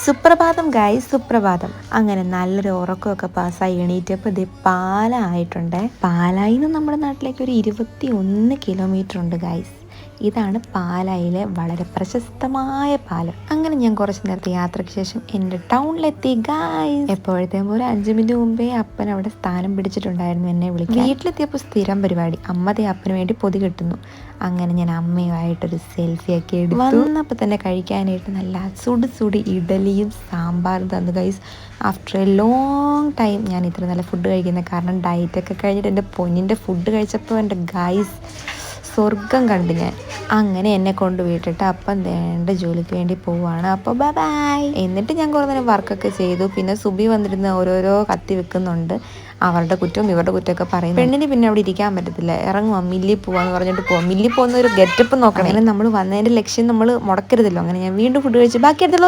സുപ്രഭാതം ഗായ്സ്, സുപ്രഭാതം. അങ്ങനെ നല്ലൊരു ഉറക്കമൊക്കെ പാസ്സായി എണീറ്റപ്പോൾ ഇത് പാലായിട്ടുണ്ട്. പാലായിന്ന് നമ്മുടെ നാട്ടിലേക്ക് ഒരു 21 കിലോമീറ്റർ ഉണ്ട് ഗായ്സ്. ഇതാണ് പാലായിലെ വളരെ പ്രശസ്തമായ പാലം. അങ്ങനെ ഞാൻ കുറച്ച് നേരത്തെ യാത്രയ്ക്ക് ശേഷം എൻ്റെ ടൗണിലെത്തി ഗായ്സ്. എപ്പോഴത്തേക്കും ഒരു 5 മിനിറ്റ് മുമ്പേ അപ്പൻ അവിടെ സ്ഥാനം പിടിച്ചിട്ടുണ്ടായിരുന്നു എന്നെ വിളിക്കാൻ. വീട്ടിലെത്തിയപ്പോൾ സ്ഥിരം പരിപാടി, അമ്മതേ അപ്പന് വേണ്ടി പൊതി കെട്ടുന്നു. അങ്ങനെ ഞാൻ അമ്മയുമായിട്ടൊരു സെൽഫി ഒക്കെ എടുത്തു. വന്നപ്പോൾ തന്നെ കഴിക്കാനായിട്ട് നല്ല സുടി ഇഡലിയും സാമ്പാറും തന്നു guys. After A long time ഞാൻ ഇത്ര നല്ല ഫുഡ് കഴിക്കുന്നത്. കാരണം ഡയറ്റൊക്കെ കഴിഞ്ഞിട്ട് എൻ്റെ പൊന്നിൻ്റെ ഫുഡ് കഴിച്ചപ്പോൾ എൻ്റെ ഗൈസ് സ്വർഗം കണ്ടു ഞാൻ. അങ്ങനെ എന്നെ കൊണ്ട് വിട്ടിട്ട് അപ്പം വേണ്ട ജോലിക്ക് വേണ്ടി പോവാണ്. അപ്പോൾ ബൈ ബൈ. എന്നിട്ട് ഞാൻ കുറേ നേരം വർക്കൊക്കെ ചെയ്തു. പിന്നെ സുബി വന്നിരുന്ന് ഓരോരോ കത്തി വെക്കുന്നുണ്ട്. അവരുടെ കുറ്റവും ഇവരുടെ കുറ്റമൊക്കെ പറയും. പെണ്ണിന് പിന്നെ അവിടെ ഇരിക്കാൻ പറ്റത്തില്ല. ഇറങ്ങുക, മില്ലിൽ പോവാന്ന് പറഞ്ഞിട്ട് പോവാം. മില്ലിൽ പോകുന്ന ഒരു ഗെറ്റപ്പ് നോക്കണം. അങ്ങനെ നമ്മൾ വന്നതിൻ്റെ ലക്ഷ്യം നമ്മൾ മുടക്കരുതല്ലോ. അങ്ങനെ ഞാൻ വീണ്ടും ഫുഡ് കഴിച്ച് ബാക്കി അടുത്ത